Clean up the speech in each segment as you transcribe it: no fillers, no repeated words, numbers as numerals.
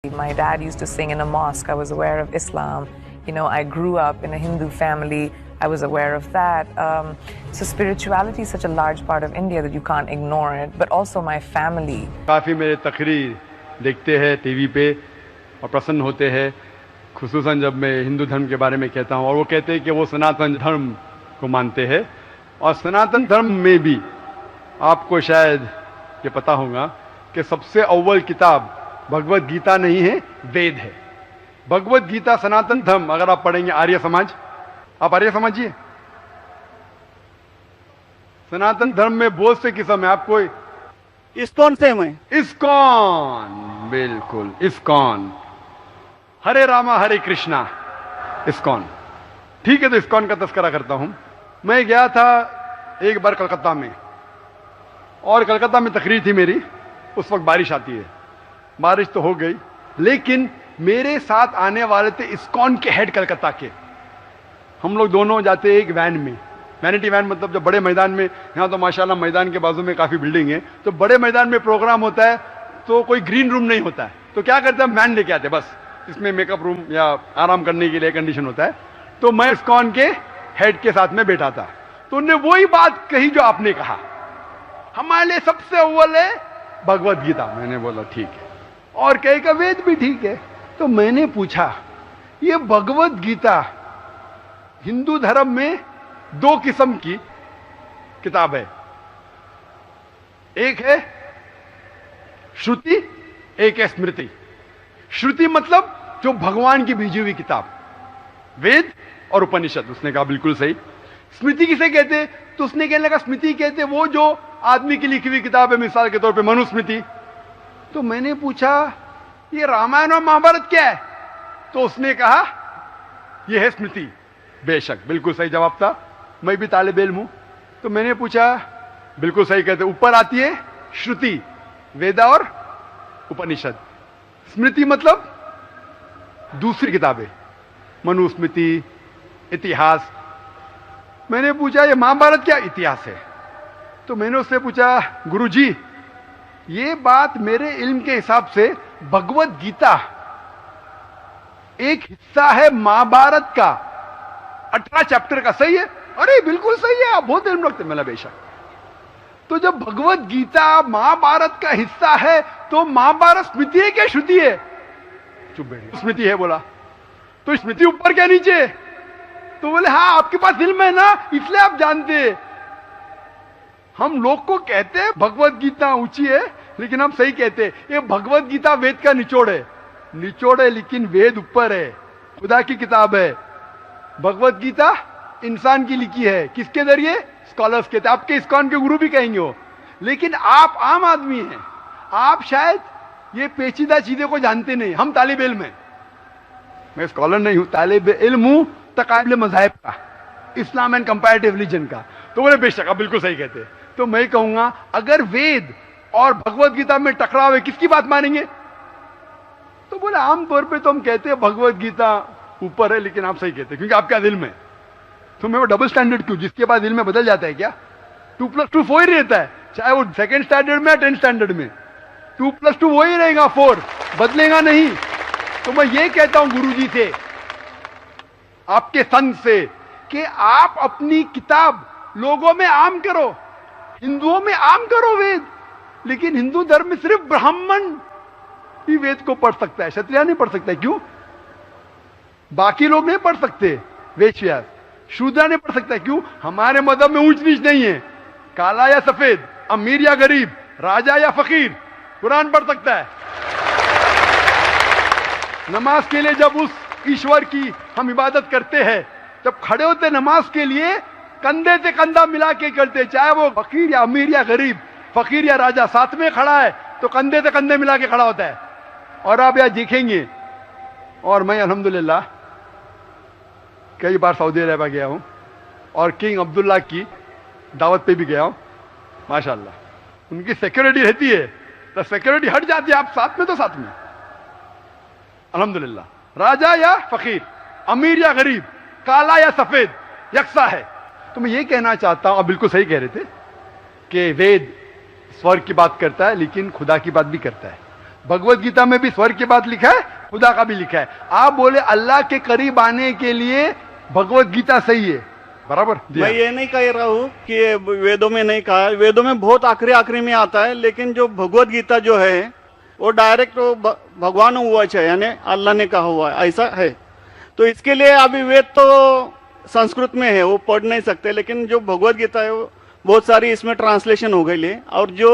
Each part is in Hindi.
My dad used to sing in a mosque. I was aware of Islam. I grew up in a Hindu family. I was aware of that. So spirituality is such a large part of India that you can't ignore it. But also my family. काफ़ी मेरे तकरीर देखते हैं टीवी पे और प्रसन्न होते हैं, खुसूसन जब मैं हिंदू धर्म के बारे में कहता हूँ और वो कहते हैं कि वो सनातन धर्म को मानते हैं। और सनातन धर्म में भी आपको शायद ये पता होगा कि सबसे अव्वल किताब भगवत गीता नहीं है, वेद है। भगवत गीता सनातन धर्म अगर आप पढ़ेंगे, आर्य समाज, आप आर्य समझिए, सनातन धर्म में बहुत से किस्म है। आपको इस्कॉन से मैं इस्कॉन, बिल्कुल इस्कॉन, हरे रामा हरे कृष्णा, इस्कॉन। ठीक है, तो इस्कॉन का तस्करा करता हूं। मैं गया था एक बार कलकत्ता में, और कलकत्ता में तकरीर थी मेरी। उस वक्त बारिश आती है, बारिश तो हो गई, लेकिन मेरे साथ आने वाले थे इस्कॉन के हेड कलकत्ता के। हम लोग दोनों जाते एक वैन में, वैनिटी वैन, मतलब जब बड़े मैदान में, यहाँ तो माशाल्लाह मैदान के बाजू में काफ़ी बिल्डिंग है, तो बड़े मैदान में प्रोग्राम होता है तो कोई ग्रीन रूम नहीं होता है, तो क्या करते हैं, वैन लेके आते, बस इसमें मेकअप रूम या आराम करने के लिए कंडीशन होता है। तो मैं इस्कॉन के हेड के साथ में बैठा था, तो उन्होंने वही बात कही जो आपने कहा, हमारे लिए सबसे अव्वल है भगवत गीता। मैंने बोला ठीक है, और कहीं का वेद भी ठीक है। तो मैंने पूछा, ये भगवत गीता हिंदू धर्म में दो किस्म की किताब है, एक है श्रुति, एक है स्मृति। श्रुति मतलब जो भगवान की भेजी हुई किताब, वेद और उपनिषद। उसने कहा बिल्कुल सही। स्मृति किसे कहते, तो उसने कहने लगा स्मृति कहते वो जो आदमी की लिखी हुई किताब है, मिसाल के तौर पे मनुस्मृति। तो मैंने पूछा ये रामायण और महाभारत क्या है, तो उसने कहा यह है स्मृति। बेशक बिल्कुल सही जवाब था, मैं भी तालिब इल्म हूं। तो मैंने पूछा, बिल्कुल सही कहते, ऊपर आती है श्रुति, वेदा और उपनिषद। स्मृति मतलब दूसरी किताबें, मनुस्मृति, इतिहास। मैंने पूछा ये महाभारत क्या इतिहास है। तो मैंने उससे पूछा, गुरुजी ये बात मेरे इल्म के हिसाब से भगवत गीता एक हिस्सा है महाभारत का, 18 चैप्टर का, सही है? अरे बिल्कुल सही है, आप बहुत इल्म रखते। मैंने बेशक। तो जब भगवत गीता महाभारत का हिस्सा है तो महाभारत स्मृति है क्या श्रुति है? चुप बैठे, स्मृति है बोला। तो स्मृति ऊपर क्या नीचे? तो बोले हाँ आपके पास इल्म है ना, इसलिए आप जानते हैं। हम लोग को कहते हैं भगवत गीता ऊंची है, लेकिन हम सही कहते हैं ये भगवत गीता वेद का निचोड़ है। निचोड़ है लेकिन वेद ऊपर है, खुदा की किताब है। भगवत गीता इंसान की लिखी है, किसके जरिए? स्कॉलर्स कहते हैं, आपके इस्कॉन के गुरु भी कहेंगे वो। लेकिन आप आम आदमी हैं, आप शायद ये पेचीदा चीजें को जानते नहीं। हम तालिब इल्म हैं, मैं स्कॉलर नहीं हूं, तालिब इल्म हूं तकाबिल मज़ाहिब का, इस्लाम एंड कंपैरेटिव रिलीजन का। तो बोले बेशक आप बिल्कुल सही कहते हैं। तो मैं कहूंगा अगर वेद और भगवत गीता में टकराव है, किसकी बात मानेंगे? तो बोले आमतौर पे तो हम कहते हैं भगवत गीता ऊपर है, लेकिन आप सही कहते हैं क्योंकि आपका दिल में। तो मैं वो डबल स्टैंडर्ड क्यों? जिसके बाद दिल में बदल जाता है क्या? 2 + 2 4 ही रहता है, चाहे वो 2nd स्टैंडर्ड में या 10th स्टैंडर्ड में। 2 + 2 वही रहेगा, 4 बदलेगा नहीं। तो मैं ये कहता हूं गुरुजी से, आपके संत से, कि आप अपनी किताब लोगों में आम करो, हिंदुओं में आम करो वेद। लेकिन हिंदू धर्म में सिर्फ ब्राह्मण ही वेद को पढ़ सकता है, क्षत्रिय नहीं पढ़ सकता है। क्यों? बाकी लोग नहीं पढ़ सकते, वैश्य शूद्र नहीं पढ़ सकता है। क्यों? हमारे मजहब में ऊंच नीच नहीं है, काला या सफेद, अमीर या गरीब, राजा या फकीर कुरान पढ़ सकता है। नमाज के लिए जब उस ईश्वर की हम इबादत करते हैं, जब खड़े होते नमाज के लिए कंधे से कंधा मिला के करते, चाहे वो फकीर या अमीर या गरीब, फकीर या राजा साथ में खड़ा है तो कंधे से कंधे मिला के खड़ा होता है। और आप यहां देखेंगे, और मैं अल्हम्दुलिल्लाह कई बार सऊदी अरब गया हूं और किंग अब्दुल्ला की दावत पे भी गया हूं, माशाल्लाह उनकी सिक्योरिटी रहती है, तो सिक्योरिटी हट जाती है, आप साथ में तो साथ में अल्हम्दुलिल्लाह। राजा या फकीर, अमीर या गरीब, काला या सफेद, यकसा है। तो मैं ये कहना चाहता हूं, आप बिल्कुल सही कह रहे थे कि वेद स्वर्ग की बात करता है लेकिन खुदा की बात भी करता है। भगवत गीता में भी स्वर्ग के बाद लिखा है, खुदा का भी लिखा है। आप बोले अल्लाह के करीब आने के लिए भगवत गीता सही है, बराबर। मैं ये नहीं कह रहा हूँ कि ये वेदों में नहीं कहा है, वेदों में बहुत आखिरी आखिरी में आता है, लेकिन जो भगवत गीता जो है वो डायरेक्ट भगवान हुआ है, यानी अल्लाह ने कहा हुआ है, ऐसा है। तो इसके लिए अभी वेद तो संस्कृत में है, वो पढ़ नहीं सकते, लेकिन जो भगवत गीता है वो बहुत सारी इसमें ट्रांसलेशन हो गई है। और जो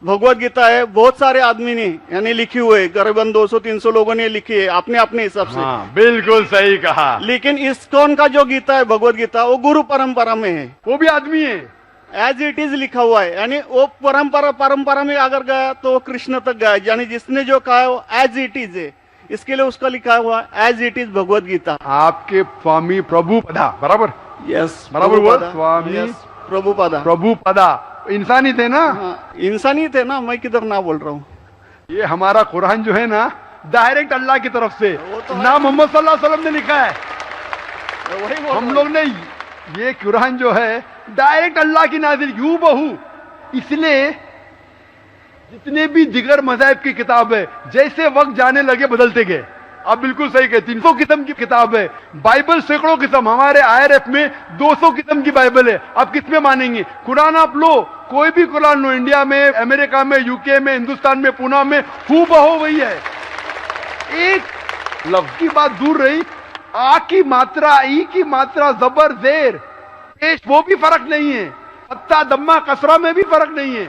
भगवत गीता है बहुत सारे आदमी ने यानी लिखी हुई है, करीबन 200-300 लोगों ने लिखी है अपने अपने हिसाब से। हाँ, बिल्कुल सही कहा। लेकिन इस्कॉन का जो गीता है भगवत गीता वो गुरु परंपरा में है, वो भी आदमी है, एज इट इज लिखा हुआ है, यानी वो परंपरा में अगर गया तो वो कृष्ण तक गया, यानी जिसने जो कहा है वो एज इट इज है, इसके लिए उसका लिखा हुआ as it is Bhagavad Gita. आपके स्वामी प्रभुपदा, बराबर, यस बराबर हुआ, स्वामी प्रभुपदा। प्रभुपदा इंसानी थे ना? हाँ, इंसानी थे ना, मैं किधर ना बोल रहा हूँ। ये हमारा कुरान जो है ना, डायरेक्ट अल्लाह की तरफ से, तो ना मोहम्मद सल्लल्लाहु अलैहि वसल्लम ने लिखा है। वही बोल हम लोग ने ये कुरान जो है डायरेक्ट अल्लाह की नाजिल हूबहू। इसलिए जितने भी दिगर मज़ाहिब की किताब है, जैसे वक्त जाने लगे बदलते गए। आप बिल्कुल सही कहते, 300 किस्म की किताब है, बाइबल सैकड़ों किस्म, हमारे IRF में 200 किस्म की बाइबल है। आप किस में मानेंगे? कुरान आप लो, कोई भी कुरान लो, इंडिया में, अमेरिका में, यूके में, हिंदुस्तान में, पूना में, हूबहू वही है। एक लफ्ज की बात दूर रही, आ की मात्रा, ई की मात्रा, जबर जेर पेश, वो भी फर्क नहीं है, फत्ता दम्मा कसरा में भी फर्क नहीं है।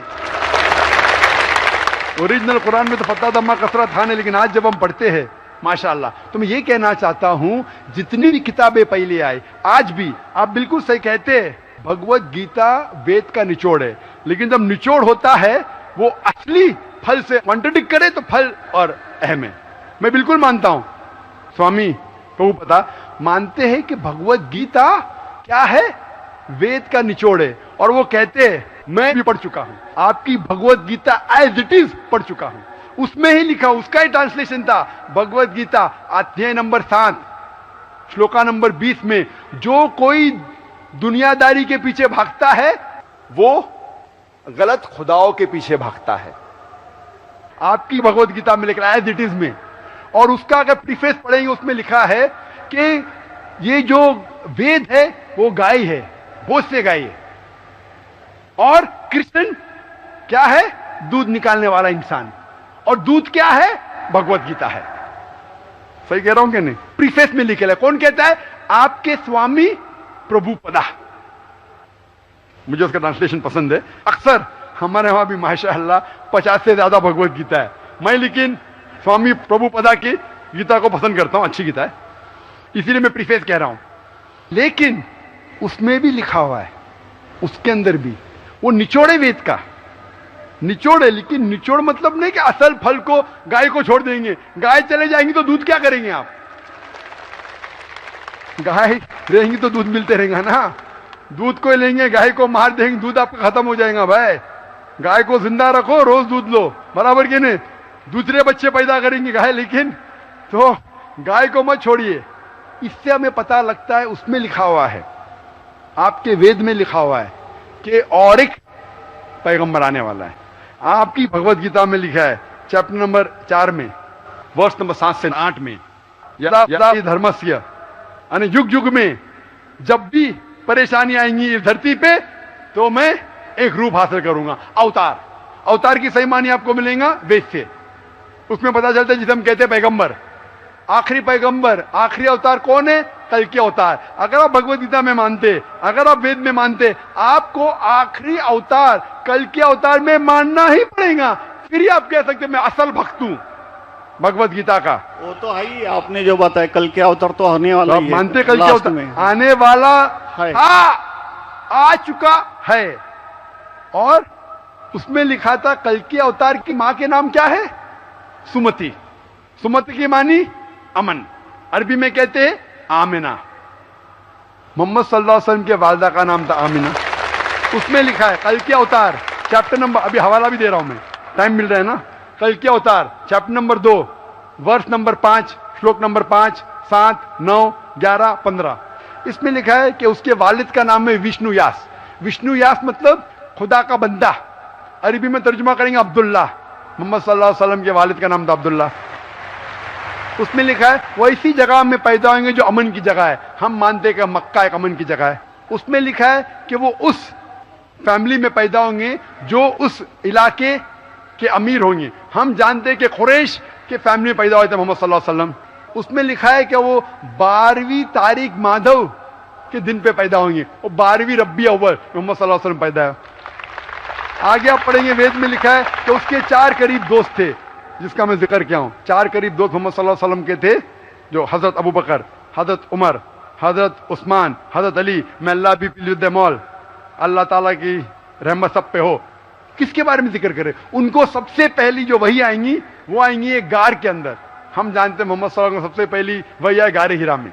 ओरिजिनल कुरान में तो फत्ता दम्मा कसरा था नहीं, लेकिन आज जब हम पढ़ते हैं माशाअल्लाह। तो मैं ये कहना चाहता हूं, जितनी भी किताबें पहले आई, आज भी आप बिल्कुल सही कहते हैं, भगवत गीता वेद का निचोड़ है। लेकिन जब निचोड़ होता है वो असली फल से कॉन्ट्रडिक्ट करे तो फल और अहम है। मैं बिल्कुल मानता हूं, स्वामी प्रभुपदा मानते हैं कि भगवत गीता क्या है, वेद का निचोड़ है। और वो कहते हैं, मैं भी पढ़ चुका हूं, आपकी Bhagavad Gita as it is पढ़ चुका हूं, उसमें ही लिखा, उसका ही ट्रांसलेशन था। भगवत गीता अध्याय नंबर 7 श्लोका नंबर 20 में, जो कोई दुनियादारी के पीछे भागता है वो गलत खुदाओं के पीछे भागता है। आपकी भगवत गीता में लिखा है एज इट इज में, और उसका अगर प्रीफेस पढ़ेंगे उसमें लिखा है कि ये जो वेद है वो गाय है, भोज से गाय है, और कृष्ण क्या है, दूध निकालने वाला इंसान, और दूध क्या है, भगवत गीता है। सही कह रहा हूं कि नहीं? प्रीफेस में लिखे है। कौन कहता है? आपके स्वामी प्रभुपदा। मुझे उसका ट्रांसलेशन पसंद है। अक्सर हमारे वहां भी माशाअल्लाह 50 से ज्यादा भगवत गीता है। मैं लेकिन स्वामी प्रभुपदा की गीता को पसंद करता हूं, अच्छी गीता है, इसीलिए मैं प्रीफेस कह रहा हूं। लेकिन उसमें भी लिखा हुआ है, उसके अंदर भी वो निचोड़े वेद का निचोड़ है। लेकिन निचोड़ मतलब नहीं कि असल फल को गाय को छोड़ देंगे, गाय चले जाएंगी तो दूध क्या करेंगे आप? गाय रहेंगी तो दूध मिलते रहेगा ना। दूध को लेंगे, गाय को मार देंगे, दूध आपका खत्म हो जाएगा। भाई गाय को जिंदा रखो, रोज दूध लो, बराबर के नहीं? दूसरे बच्चे पैदा करेंगे गाय, लेकिन तो गाय को मत छोड़िए। इससे हमें पता लगता है, उसमें लिखा हुआ है, आपके वेद में लिखा हुआ है कि और एक पैगंबर आने वाला है। आपकी भगवत गीता में लिखा है चैप्टर नंबर 4 में वर्ष नंबर 7 से 8 में, यदा यदा धर्मस्य, यानी युग युग में जब भी परेशानी आएंगी इस धरती पे तो मैं एक रूप हासिल करूंगा, अवतार। अवतार की सही मानी आपको मिलेगा वेद से। उसमें पता चलता है जिसे हम कहते हैं पैगंबर, आखिरी पैगंबर, आखिरी अवतार कौन है? कल के अवतार। अगर आप भगवत गीता में मानते, अगर आप वेद में मानते, आपको आखिरी अवतार, कल के अवतार में मानना ही पड़ेगा, फिर ही आप कह सकते मैं असल भक्त हूं भगवत गीता का। वो तो है ही, आपने जो बताया कल के अवतार तो आने वाला तो ही है, मानते कल के लास्ट अवतार में आने वाला है। आ चुका है। और उसमें लिखा था कल के अवतार की मां के नाम क्या है? सुमति। सुमति की मानी अमन, अरबी में कहते हैं आमिना। मोहम्मद सल्लल्लाहु अलैहि वसल्लम के वालदा का नाम था आमिना। उसमें लिखा है कल के अवतार, चैप्टर नंबर, अभी हवाला भी दे रहा हूं मैं, टाइम मिल रहा है ना। कल के अवतार चैप्टर नंबर 2 वर्ष नंबर 5 श्लोक नंबर 5, 7, 9, 11, 15। इसमें लिखा है कि उसके वालिद का नाम है विष्णु यास। विष्णु यास मतलब खुदा का बंदा, अरबी में तर्जुमा करेंगे अब्दुल्ला। मोहम्मद सल्लल्लाहु अलैहि वसल्लम के वालिद का नाम था अब्दुल्ला। उसमें लिखा है वो ऐसी जगह में पैदा होंगे जो अमन की जगह है। हम मानते हैं कि मक्का एक अमन की जगह है। उसमें लिखा है कि वो उस फैमिली में पैदा होंगे जो उस इलाके के अमीर होंगे। हम जानते हैं कि कुरैश के फैमिली में पैदा हुए थे मोहम्मद सल्लल्लाहु अलैहि वसल्लम। उसमें लिखा है कि वो 12वीं तारीख माधव के दिन पे पैदा होंगे। वो 12वीं रब्बी अव्वल मोहम्मद सल्लल्लाहु अलैहि वसल्लम पैदा है। आगे आप पढ़ेंगे वेद में लिखा है कि उसके 4 करीब दोस्त थे, जिसका मैं जिक्र किया हूं। 4 करीब दोस्त मोहम्मद सल्लल्लाहु अलैहि वसल्लम के थे, जो हजरत अबू बकर, हजरत उमर, हजरत उस्मान, हजरत अली। मैं अल्लाह भी पिलुद्दमौल, अल्लाह ताला की रहमत सब पे हो। किसके बारे में जिक्र करें? उनको सबसे पहली जो वही आएंगी वो आएंगी एक गार के अंदर। हम जानते हैं मोहम्मद सल्लल्लाहु अलैहि वसल्लम सबसे पहली वही आए गार हिरा में।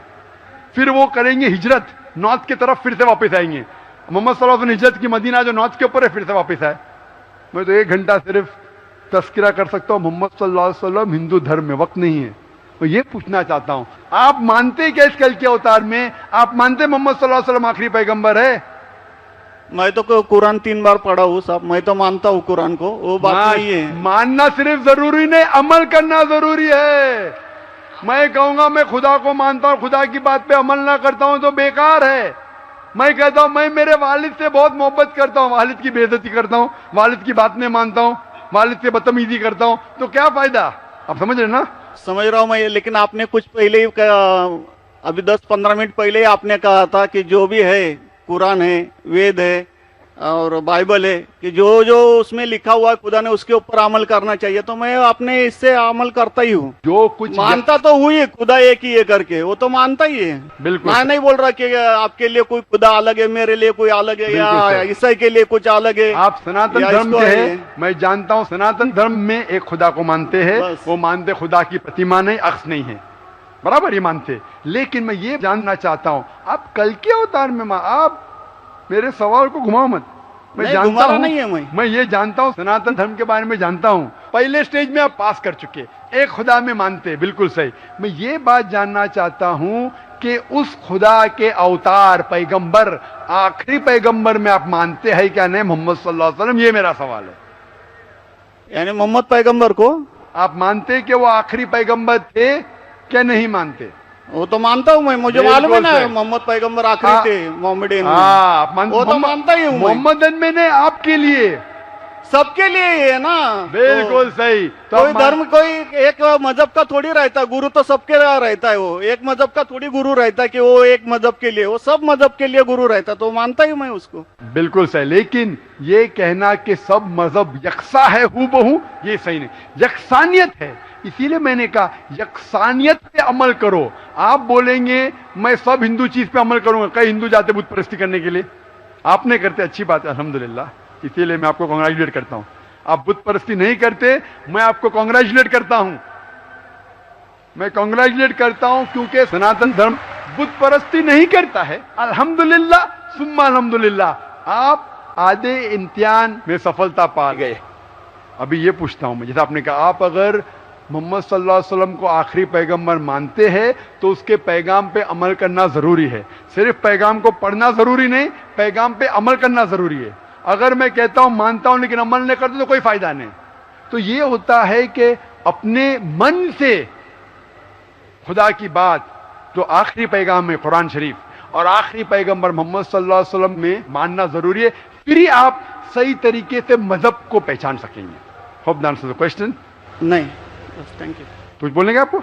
फिर वो करेंगे हिजरत, नॉर्थ की तरफ फिर से वापस आएंगे। मोहम्मद सल्लल्लाहु अलैहि वसल्लम हिजरत की मदीना जो नॉर्थ के ऊपर है, फिर से वापस आए। मैं तो 1 घंटा सिर्फ तस्करा कर सकता हूं। मोहम्मद सल्लल्लाहु अलैहि वसल्लम हिंदू धर्म में वक्त नहीं है। मैं ये पूछना चाहता हूं, आप मानते क्या इस कल के अवतार में? आप मानते मोहम्मद सल्लल्लाहु अलैहि वसल्लम आखिरी पैगंबर है? मैं तो कुरान 3 बार पढ़ा हूँ साहब, मैं तो मानता हूँ कुरान को, वो बात नहीं है। मानना सिर्फ जरूरी नहीं, अमल करना जरूरी है। मैं कहूंगा मैं खुदा को मानता हूं, खुदा की बात पे अमल ना करता हूं तो बेकार है। मैं कहता हूं मैं मेरे वालिद से बहुत मोहब्बत करता हूं, वालिद की बेइज्जती करता हूं, वालिद की बात नहीं मानता हूं, वालिद से बदतमीजी करता हूं, तो क्या फायदा? आप समझ रहे ना? समझ रहा हूं मैं, लेकिन आपने कुछ पहले ही अभी 10-15 मिनट पहले ही आपने कहा था कि जो भी है, कुरान है, वेद है और बाइबल है, कि जो जो उसमें लिखा हुआ है खुदा ने उसके ऊपर अमल करना चाहिए। तो मैं अपने इससे अमल करता ही हूँ। जो कुछ मानता तो हुई खुदा एक ही है करके, वो तो मानता ही है। बिल्कुल, मैं नहीं बोल रहा कि आपके लिए कोई खुदा अलग है, मेरे लिए कोई अलग है, या ईसाई के लिए कुछ अलग है। आप सनातन धर्म के हैं, मैं जानता हूँ सनातन धर्म में एक खुदा को मानते हैं। वो मानते खुदा की प्रतिमा नहीं, अक्स नहीं है, बराबर ये मानते। लेकिन मैं ये जानना चाहता हूँ, आप कल के अवतार में आप मेरे सवाल को घुमाओ मत। मैं जानता हूं, नहीं है मैं ये जानता हूं, सनातन धर्म के बारे में जानता हूं। पहले स्टेज में आप पास कर चुके, एक खुदा में मानते, बिल्कुल सही। मैं ये बात जानना चाहता हूं कि उस खुदा के अवतार पैगंबर, आखिरी पैगंबर में आप मानते हैं क्या नहीं? मोहम्मद सल्लल्लाहु अलैहि वसल्लम, ये मेरा सवाल है। यानी मोहम्मद पैगंबर को आप मानते कि वो आखिरी पैगंबर थे क्या नहीं मानते? वो तो मानता हूँ मैं, मुझे मालूम है ना मोहम्मद पैगंबर आखिरी थे, मोहम्मदन। वो तो मानता ही हूँ। मोहम्मदन मैंने आपके लिए, सबके लिए है ना। बिल्कुल सही। तो कोई धर्म, कोई एक मजहब का थोड़ी रहता है गुरु, तो सबके रहता है। वो एक मजहब का थोड़ी गुरु रहता है कि वो एक मजहब के लिए, वो सब मजहब के लिए गुरु रहता, तो मानता ही मैं उसको। बिल्कुल सही। लेकिन ये कहना कि सब मजहब यकसा है हूबहू, ये सही नहीं। यकसानियत है, इसीलिए मैंने कहा यकसानियत पे अमल करो। आप बोलेंगे मैं सब हिंदू चीज पे अमल करूंगा, कई हिंदू जाते बुत परस्ती करने के लिए, आप नहीं करते, अच्छी बात है, अल्हम्दुलिल्लाह, इसीलिए मैं आपको कांग्रेचुलेट करता हूं। आप बुत परस्ती नहीं करते, मैं आपको कांग्रेचुलेट करता हूं। मैं कांग्रेचुलेट करता हूं क्योंकि सनातन धर्म बुत परस्ती नहीं करता है। अल्हम्दुलिल्लाह सुम्मा अल्हम्दुलिल्लाह, आप आधे इम्तिहान में सफलता पा गए। अभी ये पूछता हूं मैं, जैसे आपने कहा, आप अगर मोहम्मद सल्लल्लाहु अलैहि वसल्लम को आखिरी पैगंबर मानते हैं तो उसके पैगाम पे अमल करना जरूरी है। सिर्फ पैगाम को पढ़ना जरूरी नहीं, पैगाम पे अमल करना जरूरी है। अगर मैं कहता हूं मानता हूं लेकिन अमल नहीं करता तो कोई फायदा नहीं। तो ये होता है कि अपने मन से खुदा की बात, जो आखिरी पैगाम है कुरान शरीफ, और आखिरी पैगंबर मोहम्मद सल्लल्लाहु अलैहि वसल्लम में मानना जरूरी है। फिर ही आप सही तरीके से मजहब को पहचान सकेंगे। Hope that answers the question. नहीं, थैंक यू। कुछ बोलेंगे आपको?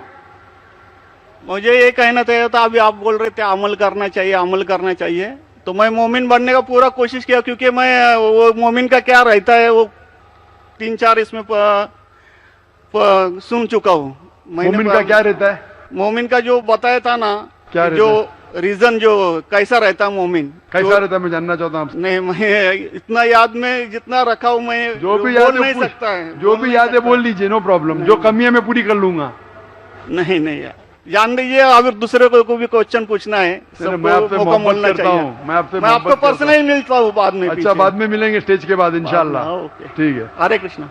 मुझे ये कहना चाहिए था, अभी आप बोल रहे थे अमल करना चाहिए, अमल करना चाहिए, तो मैं मोमिन बनने का पूरा कोशिश किया, क्योंकि मैं वो मोमिन का क्या रहता है वो 3-4 इसमें सुन चुका हूँ। मोमिन का क्या रहता है? मोमिन का जो बताया था ना, क्या जो रीजन, जो कैसा रहता है मोमिन, कैसा रहता है, मैं जानना चाहता हूँ। नहीं, मैं इतना याद में जितना रखा हूँ मैं, जो भी याद नहीं सकता है, जो भी याद है बोल लीजिए, नो प्रॉब्लम। जो कमी है मैं पूरी कर लूंगा। नहीं नहीं यार, जान लीजिए, अगर दूसरे को भी क्वेश्चन पूछना है, मैं आपसे मोहब्बत करता हूँ, मैं आपको पर्सनली मिलता हूँ बाद में। अच्छा, बाद में मिलेंगे स्टेज के बाद इंशाल्लाह। ठीक है, हरे कृष्णा।